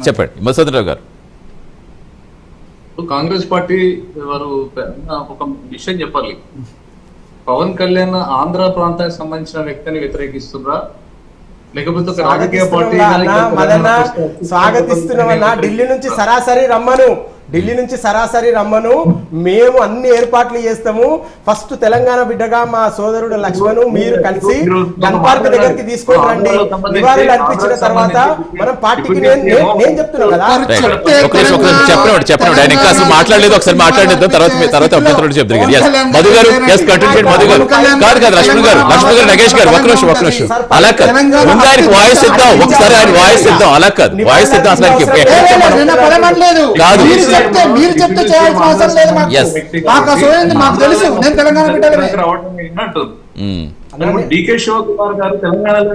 చెప్పండి మధుసూదన్ గారు. కాంగ్రెస్ పార్టీ వారు ఒక విషయం చెప్పాలి. పవన్ కళ్యాణ్ ఆంధ్ర ప్రాంతానికి సంబంధించిన వ్యక్తిని వ్యతిరేకిస్తున్నారా లేకపోతే ఒక రాజకీయ పార్టీ స్వాగతిస్తున్నామన్నా? ఢిల్లీ నుంచి సరాసరి రమ్మను, మేము అన్ని ఏర్పాట్లు చేస్తాము. ఫస్ట్ తెలంగాణ బిడ్డగా మా సోదరుడు లక్ష్మణ్ మీరు కలిసి గన్ పార్క్ దగ్గరికి తీసుకొని రండి. నివాళులు అర్పించిన తర్వాత మనం పార్టీకి నేను చెప్తున్నా కదా. చెప్పండి ఆయన ఇంకా అసలు మాట్లాడలేదు, ఒకసారి మాట్లాడేద్దాం, తర్వాత అభ్యంతరం చెప్తారు. మధు గారు మధు గారు కాదు లక్ష్మణ్ గారు నగేష్ గారు ఒక నిమిషం అలా కాదు, ముందు ఆయనకి వాయిస్ ఇద్దాం, ఒకసారి ఆయన వాయిస్ ఇద్దాం. అలా కాదు, వాయిస్ ఇద్దాం. అసలు కాదు మీరు చెప్తే చేయాల్సిన అవసరం లేదు. మాకు తెలుసు, నేను తెలంగాణ డికే శివకుమార్ గారు తెలంగాణలో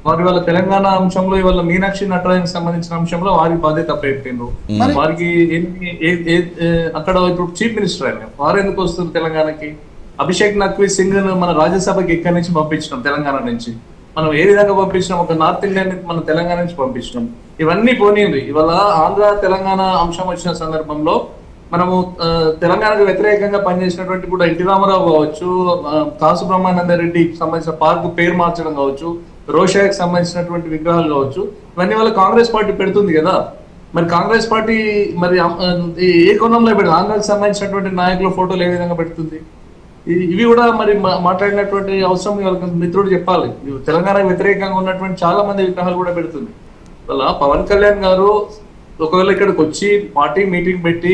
వారి వాళ్ళ తెలంగాణ అంశంలో ఇవాళ మీనాక్షి నటరాజన్ సంబంధించిన అంశంలో వారి బాధ్యత పెట్టిండ్రు. వారికి అక్కడ ఇప్పుడు చీఫ్ మినిస్టర్ ఆయన, వారు ఎందుకు వస్తుంది తెలంగాణకి? అభిషేక్ నఖ్వీ సింగ్ మన రాజ్యసభకి ఇక్కడి నుంచి పంపించినాం, తెలంగాణ నుంచి. మనం ఏ విధంగా పంపించినాం? ఒక నార్త్ ఇండియన్ మనం తెలంగాణ నుంచి పంపించినాం. ఇవన్నీ పోనీంది. ఇవాళ ఆంధ్ర తెలంగాణ అంశం వచ్చిన సందర్భంలో మనము తెలంగాణకు వ్యతిరేకంగా పనిచేసినటువంటి కూడా ఎన్టీ రామారావు కావచ్చు, కాసు బ్రహ్మానంద రెడ్డికి సంబంధించిన పార్క్ పేరు మార్చడం కావచ్చు, రోషాకి సంబంధించినటువంటి విగ్రహాలు కావచ్చు, ఇవన్నీ వాళ్ళ కాంగ్రెస్ పార్టీ పెడుతుంది కదా. మరి కాంగ్రెస్ పార్టీ మరి ఏ కోణంలో పెడుతుంది? ఆంధ్రాకి సంబంధించినటువంటి నాయకుల ఫోటోలు ఏ విధంగా పెడుతుంది? ఇవి కూడా మరి మాట్లాడినటువంటి అవసరం వాళ్ళకి మిత్రుడు చెప్పాలి. తెలంగాణకు వ్యతిరేకంగా ఉన్నటువంటి చాలా మంది విగ్రహాలు కూడా పెడుతుంది. ఇవాళ పవన్ కళ్యాణ్ గారు ఒకవేళ ఇక్కడికి వచ్చి పార్టీ మీటింగ్ పెట్టి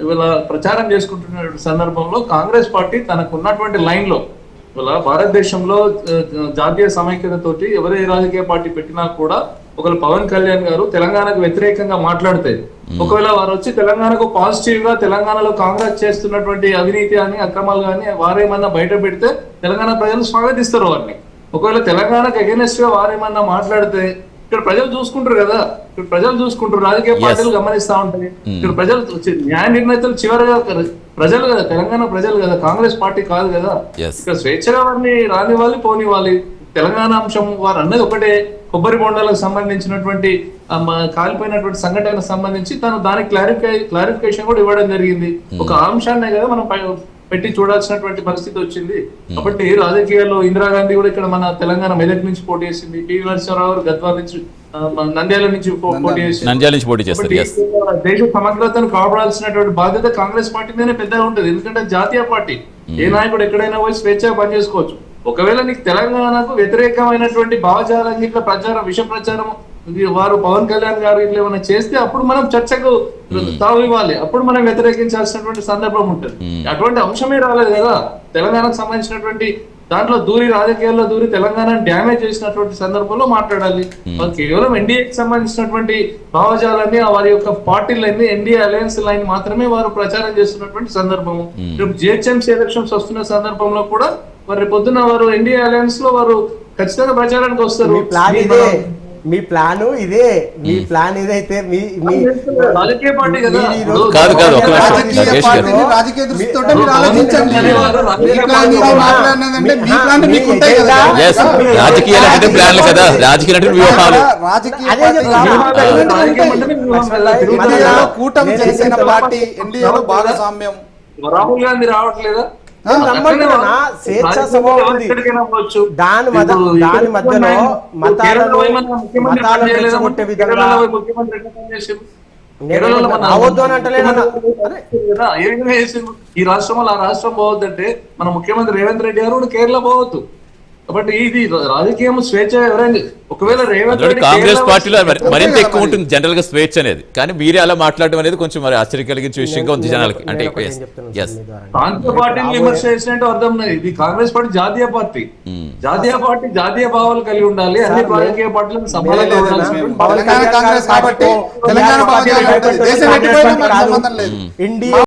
ఇవాళ ప్రచారం చేసుకుంటున్న సందర్భంలో కాంగ్రెస్ పార్టీ తనకు ఉన్నటువంటి లైన్ లో ఇవాళ భారతదేశంలో జాతీయ సమైక్యతతోటి ఎవరే రాజకీయ పార్టీ పెట్టినా కూడా ఒకవేళ పవన్ కళ్యాణ్ గారు తెలంగాణకు వ్యతిరేకంగా మాట్లాడితే, ఒకవేళ వారు వచ్చి తెలంగాణకు పాజిటివ్ గా తెలంగాణలో కాంగ్రెస్ చేస్తున్నటువంటి అవినీతి అని అక్రమాలు కానీ వారేమన్నా బయట పెడితే తెలంగాణ ప్రజలు స్వాగతిస్తారు వారిని. ఒకవేళ తెలంగాణకు అగెనెస్ట్ గా వారేమన్నా మాట్లాడితే ఇక్కడ ప్రజలు చూసుకుంటారు కదా, ఇక్కడ ప్రజలు చూసుకుంటారు, రాజకీయ పార్టీలు గమనిస్తా ఉంటాయి. ఇక్కడ ప్రజలు న్యాయ నిర్ణేతలు చివరిగా ప్రజలు కదా, తెలంగాణ ప్రజలు కదా, కాంగ్రెస్ పార్టీ కాదు కదా. ఇక్కడ స్వేచ్ఛగా వారిని రానివ్వాలి, పోనివ్వాలి. తెలంగాణ అంశం వారు అన్నది ఒకటే, కొబ్బరి బొండాలకు సంబంధించినటువంటి కాలిపోయినటువంటి సంఘటనకు సంబంధించి తను దానికి క్లారిఫికేషన్ కూడా ఇవ్వడం జరిగింది. ఒక అంశాన్నే కదా మనం పెట్టి చూడాల్సినటువంటి పరిస్థితి వచ్చింది. కాబట్టి రాజకీయాల్లో ఇందిరాగాంధీ కూడా ఇక్కడ మన తెలంగాణ మెదక్ నుంచి పోటీ చేసింది, పివి నరసింహారావు గద్వాల నుంచి నంద్యాల నుంచి పోటీ చేసింది. దేశ సమగ్రతను కాపాడాల్సినటువంటి బాధ్యత కాంగ్రెస్ పార్టీ మీదనే పెద్దగా ఉంటుంది. ఎందుకంటే జాతీయ పార్టీ, ఏ నాయకుడు ఎక్కడైనా పోయి స్వేచ్ఛగా పనిచేసుకోవచ్చు. ఒకవేళ నీకు తెలంగాణకు వ్యతిరేకమైనటువంటి భావజాలంగిక ప్రచారం, విష ప్రచారం వారు పవన్ కళ్యాణ్ గారు ఇట్లా ఏమైనా చేస్తే అప్పుడు మనం చర్చకు తావు ఇవ్వాలి, అప్పుడు మనం వ్యతిరేకించాల్సినటువంటి సందర్భం ఉంటుంది. అటువంటి అంశమే రాలేదు కదా. తెలంగాణకు సంబంధించినటువంటి దాంట్లో రాజకీయాల్లో దూరి తెలంగాణ డ్యామేజ్ చేసినటువంటి సందర్భంలో మాట్లాడాలి. వాళ్ళు కేవలం ఎన్డీఏకి సంబంధించినటువంటి భావజాలాన్ని, వారి యొక్క పార్టీలన్నీ ఎన్డీఏ అలయన్స్ లైన్ మాత్రమే వారు ప్రచారం చేస్తున్నటువంటి సందర్భము. రేపు జిహెచ్ఎంసీ ఎలక్షన్స్ వస్తున్న సందర్భంలో కూడా వారి పొద్దున వారు ఎన్డీఏ అలయన్స్ లో వారు ఖచ్చితంగా ప్రచారానికి వస్తారు. మీ ప్లాన్ ఇదే, మీ ప్లాన్ ఇదైతే రాజకీయ పార్టీ కదా. రాజకీయ దృష్టితో మీరు ఆలోచించండి. కూటమి చేసిన పార్టీ ఎన్డీఏలో భాగస్వామ్యం. రాహుల్ గాంధీ రావట్లేదా? స్వేచ్ఛా స్వభావం ఉంది. దాని మధ్యలో మతాలను రెచ్చగొట్టే విధంగా అవద్దు అని అంటలేదన్నా. ఈ రాష్ట్రంలో ఆ రాష్ట్రం పోవద్దంటే మన ముఖ్యమంత్రి రేవంత్ రెడ్డి గారు కేరళ పోవద్దు. కాబట్టి ఇది రాజకీయం స్వేచ్ఛ ఎవరైంది. ఒకవేళ రేవంత్ రెడ్డి కాంగ్రెస్ పార్టీలో మరింత ఎక్కువ ఉంటుంది జనరల్ గా స్వేచ్ఛ అనేది, కానీ మీరే అలా మాట్లాడడం అనేది కొంచెం మరి ఆశ్చర్య కలిగించే విషయంగా ఉంది జనాలకి. అంటే ప్రాంతీయ పార్టీని విమర్శ చేసినట్టు అర్థం లేదు. ఇది కాంగ్రెస్ పార్టీ జాతీయ పార్టీ, జాతీయ భావాలు కలిగి ఉండాలి. అన్ని రాజకీయ పార్టీలను సమానంగా ఉండాలి. తెలంగాణ